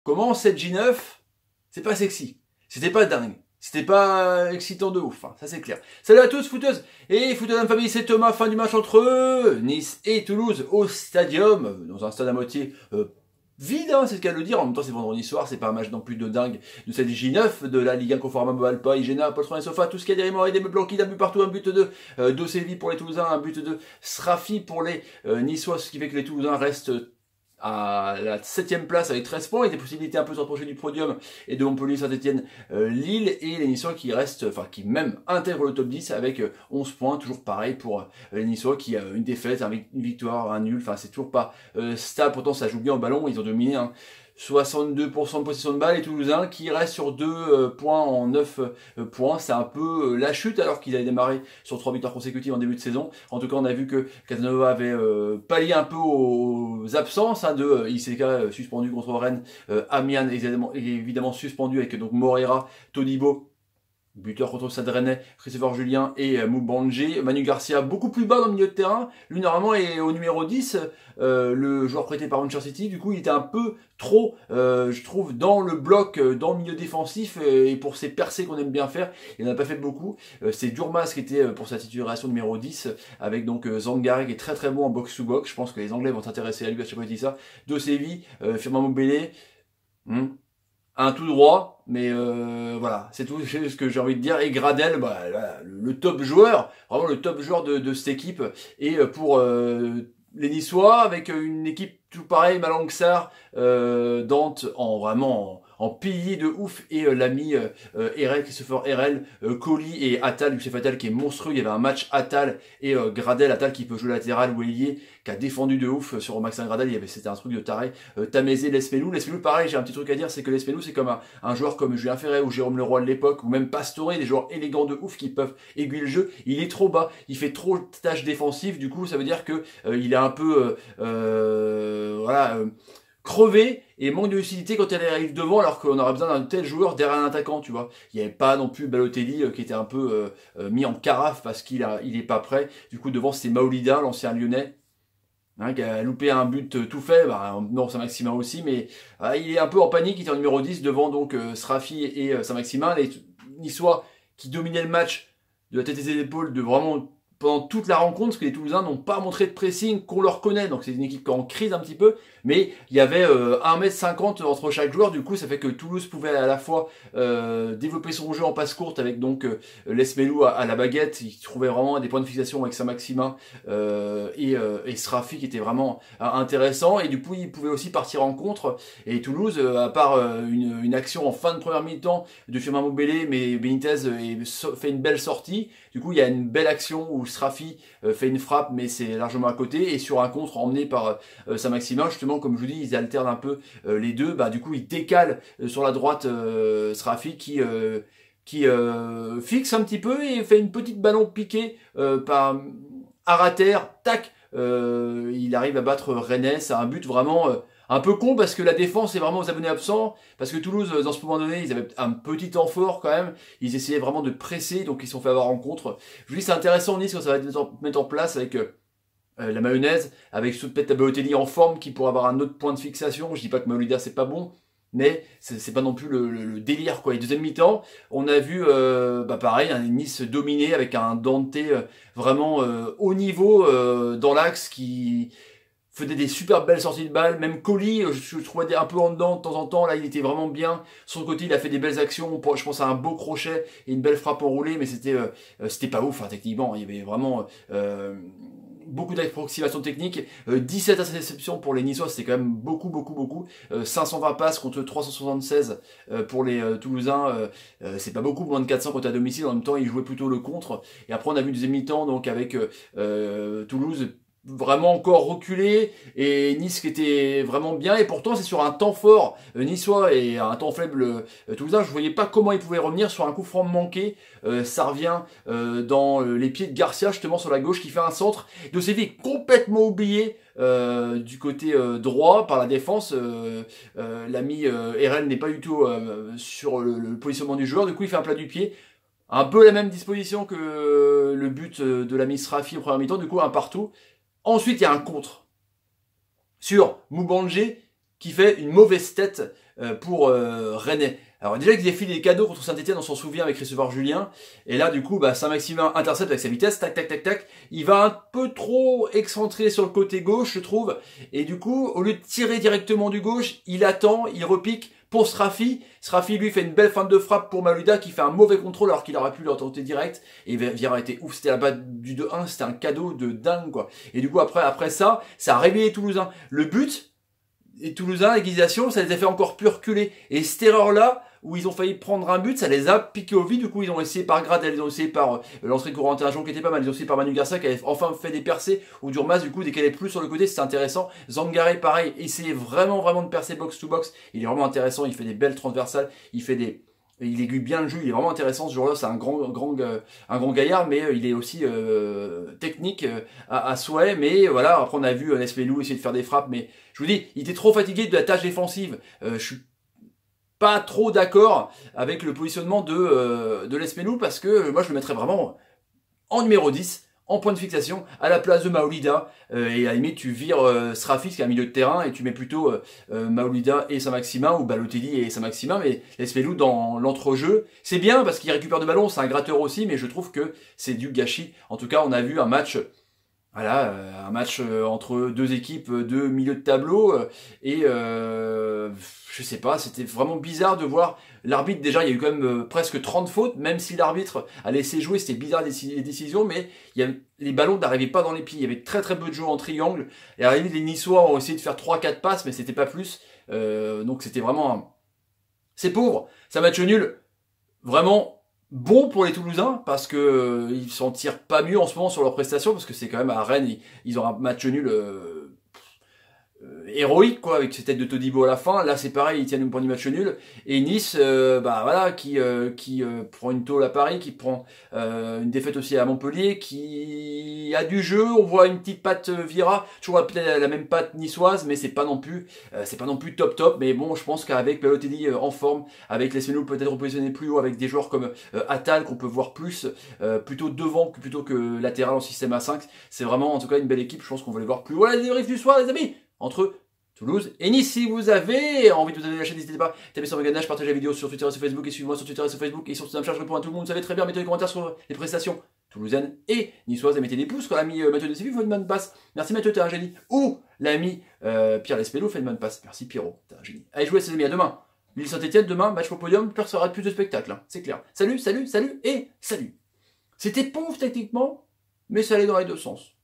comment cette J9, c'est pas sexy. C'était pas dingue. C'était pas excitant de ouf, hein, ça c'est clair. Salut à tous footeuses et footeuses de famille, c'est Thomas, fin du match entre Nice et Toulouse au Stadium, dans un stade à moitié vide, hein, c'est le cas de le dire. En même temps c'est vendredi soir, c'est pas un match non plus de dingue de cette J9 de la Ligue 1 Conforama Alpa, Igena, Poltron et Sofa, tout ce qu'il y a derrière moi, des meubles blancs, un but partout, un but de Dosevi pour les Toulousains, un but de Srafi pour les Niçois, ce qui fait que les Toulousains restent à la 7ème place avec 13 points, et des possibilités un peu de se rapprocher du podium et de Montpellier, Saint-Etienne, Lille, et les Niçois qui restent, enfin qui même intègrent le top 10 avec 11 points, toujours pareil pour les Niçois qui a une défaite, une victoire, un nul, enfin c'est toujours pas stable, pourtant ça joue bien au ballon, ils ont dominé 62% de possession de balle, et Toulousains qui restent sur 2 points en 9 points, c'est un peu la chute alors qu'ils avaient démarré sur 3 victoires consécutives en début de saison. En tout cas on a vu que Casanova avait pallié un peu aux absences de ICK suspendu contre Rennes, Amiens évidemment suspendu avec donc Moreira, Todibo, buteur contre Stade Rennais, Christopher Julien et Moubangé. Manu Garcia beaucoup plus bas dans le milieu de terrain. Lui normalement est au numéro 10, le joueur prêté par Manchester City. Du coup il était un peu trop, je trouve, dans le bloc, dans le milieu défensif, et pour ses percées qu'on aime bien faire, il n'en a pas fait beaucoup. C'est Durmaz qui était pour sa titularisation numéro 10, avec donc Zangare qui est très très bon en box-to-box. Je pense que les Anglais vont s'intéresser à lui à chaque fois qu'il dit ça. De Séville, Firmin Mobélé, un tout droit, mais voilà, c'est tout ce que j'ai envie de dire. Et Gradel, bah, voilà, le top joueur, vraiment le top joueur de cette équipe. Et pour les Niçois, avec une équipe tout pareil, Malang Sarr, Dante en vraiment en pilier de ouf, et l'ami Erel, Christopher Erel, Colli et Attal, Youssef Attal qui est monstrueux. Il y avait un match Attal et Gradel, Attal qui peut jouer latéral ou ailier, qui a défendu de ouf sur Maxime Gradel, c'était un truc de taré. Tamézé, Lesmelou, pareil, j'ai un petit truc à dire, c'est que Lesmelou c'est comme un joueur comme Julien Ferret ou Jérôme Leroy de l'époque, ou même Pastore, des joueurs élégants de ouf qui peuvent aiguiller le jeu. Il est trop bas, il fait trop de tâches défensives, du coup ça veut dire que il est un peu crevé et manque de lucidité quand elle arrive devant, alors qu'on aurait besoin d'un tel joueur derrière un attaquant, tu vois. Il n'y avait pas non plus Balotelli qui était un peu mis en carafe parce qu'il est pas prêt. Du coup devant c'était Maolida, l'ancien lyonnais, qui a loupé un but tout fait. Non, Saint-Maximin aussi, mais il est un peu en panique. Il était en numéro 10 devant donc Srafi et Saint-Maximin, les Niçois qui dominaient le match de la tête et des épaules, de vraiment pendant toute la rencontre, parce que les Toulousains n'ont pas montré de pressing qu'on leur connaît, donc c'est une équipe qui est en crise un petit peu, mais il y avait 1,50 m entre chaque joueur, du coup ça fait que Toulouse pouvait à la fois développer son jeu en passe courte avec donc Lesmelou à la baguette, il trouvait vraiment des points de fixation avec Saint-Maximin et Srafi qui était vraiment intéressant, et du coup il pouvait aussi partir en contre, et Toulouse, à part une action en fin de première mi-temps de Firmin Mobélé, mais Benitez fait une belle sortie, du coup il y a une belle action où Srafi fait une frappe, mais c'est largement à côté, et sur un contre emmené par Saint-Maximin, justement, comme je vous dis, ils alternent un peu les deux, du coup ils décalent sur la droite Srafi qui fixe un petit peu et fait une petite ballon piqué par Arater, tac, il arrive à battre Rennes. C'est un but vraiment un peu con, parce que la défense est vraiment aux abonnés absents, parce que Toulouse, dans ce moment donné, ils avaient un petit temps fort quand même, ils essayaient vraiment de presser, donc ils se sont fait avoir en contre. Je vous dis, c'est intéressant Nice quand ça va être mettre en place avec la mayonnaise, avec peut-être Balotelli en forme qui pourrait avoir un autre point de fixation. Je dis pas que Maolida c'est pas bon, mais c'est pas non plus le délire quoi. Et deuxième mi-temps, on a vu pareil, un Nice dominé avec un Dante vraiment haut niveau dans l'axe, qui faisait des super belles sorties de balles. Même Colli, je trouvais un peu en dedans de temps en temps, là il était vraiment bien. Sur le côté il a fait des belles actions, je pense à un beau crochet et une belle frappe enroulée, mais c'était pas ouf techniquement. Il y avait vraiment beaucoup d'approximations techniques, 17 interceptions pour les Niçois, c'était quand même beaucoup, 520 passes contre 376 pour les Toulousains, c'est pas beaucoup, moins de 400 quand à domicile. En même temps ils jouaient plutôt le contre, et après on a vu une deuxième mi-temps donc avec Toulouse vraiment encore reculé, et Nice qui était vraiment bien, et pourtant c'est sur un temps fort niçois et un temps faible toulousain. Je voyais pas comment ils pouvaient revenir sur un coup franc manqué. Ça revient dans les pieds de Garcia justement sur la gauche, qui fait un centre. Dosevi complètement oublié du côté droit par la défense. L'ami Erel n'est pas du tout sur le positionnement du joueur, du coup il fait un plat du pied. Un peu la même disposition que le but de l'ami Srafi au premier mi-temps, du coup un partout. Ensuite, il y a un contre sur Moubangé qui fait une mauvaise tête pour Rennes. Alors déjà qu'ils défilent des cadeaux contre Saint-Etienne, on s'en souvient avec receveur Julien. Et là du coup, Saint-Maximin intercepte avec sa vitesse, tac tac tac tac. Il va un peu trop excentré sur le côté gauche, je trouve. Et du coup, au lieu de tirer directement du gauche, il attend, il repique pour Sraffi. Sraffi lui fait une belle fin de frappe pour Malouda qui fait un mauvais contrôle alors qu'il aurait pu le tenter direct. Et Vieira était ouf, c'était la batte du 2-1, c'était un cadeau de dingue quoi. Et du coup après ça a réveillé les Toulousains. Le but, et Toulousains, l'égalisation, ça les a fait encore plus reculer. Et cette erreur-là, où ils ont failli prendre un but, ça les a piqués au vide. Du coup, ils ont essayé par Gradel, ils ont essayé par l'entrée Corentin Jean qui était pas mal, ils ont essayé par Manu Garcia qui avait enfin fait des percées, ou Durmaz, du coup, décalait plus sur le côté, c'était intéressant. Zangaré, pareil, essayait vraiment de percer box-to-box. Il est vraiment intéressant, il fait des belles transversales, il aiguille bien le jeu, il est vraiment intéressant ce joueur-là, c'est un grand gaillard, mais il est aussi technique à souhait. Mais voilà, après on a vu Lespelou essayer de faire des frappes, mais je vous dis, il était trop fatigué de la tâche défensive. Je suis pas trop d'accord avec le positionnement de Lespelou parce que moi je le mettrais vraiment en numéro 10. En point de fixation, à la place de Maolida, et à la limite tu vires Sraffi qui est un milieu de terrain et tu mets plutôt Maolida et Saint-Maximin ou Balotelli et Saint-Maximin, mais Lespelou dans l'entrejeu, c'est bien parce qu'il récupère de ballon, c'est un gratteur aussi, mais je trouve que c'est du gâchis. En tout cas, on a vu un match, voilà, un match entre deux équipes de milieu de tableau et je sais pas, c'était vraiment bizarre de voir l'arbitre. Déjà, il y a eu quand même presque 30 fautes, même si l'arbitre a laissé jouer, c'était bizarre les décisions, mais les ballons n'arrivaient pas dans les pieds. Il y avait très peu de jeux en triangle. Et à la limite, les Niçois ont essayé de faire 3-4 passes, mais c'était pas plus. Donc c'était vraiment... C'est pauvre. C'est un match nul. Vraiment bon pour les Toulousains, parce que ils s'en tirent pas mieux en ce moment sur leurs prestations, parce que c'est quand même à Rennes, ils ont un match nul... héroïque quoi, avec ses têtes de Todibo à la fin. Là c'est pareil, ils tiennent une point du match nul. Et Nice voilà, qui prend une tôle à Paris, qui prend une défaite aussi à Montpellier, qui a du jeu. On voit une petite patte Vieira, toujours la même patte niçoise, mais c'est pas non plus top. Mais bon, je pense qu'avec Balotelli en forme, avec les Smenou peut-être repositionné plus haut, avec des joueurs comme Attal qu'on peut voir plus plutôt devant plutôt que latéral en système A5, c'est vraiment en tout cas une belle équipe. Je pense qu'on va les voir plus. Voilà les débriefs du soir les amis, entre Toulouse et Nice. Si vous avez envie de vous abonner à la chaîne, n'hésitez pas, tapez sur Meganage, partagez la vidéo sur Twitter et sur Facebook, et suivez-moi sur Twitter et sur Facebook, et sur Snapchat, je réponds à tout le monde, vous savez très bien, mettez des commentaires sur les prestations toulousaines et niçoises, et mettez des pouces quand l'ami Mathieu de Séville fait une bonne passe. Merci Mathieu, t'es un génie. Ou l'ami Pierre Lespello fait une bonne passe. Merci Pierrot, t'es un génie. Allez jouer, les amis, à demain. Lille Saint-Etienne, demain, match pour podium, peur sera plus de spectacle, hein, c'est clair. Salut et salut. C'était pauvre techniquement, mais ça allait dans les deux sens.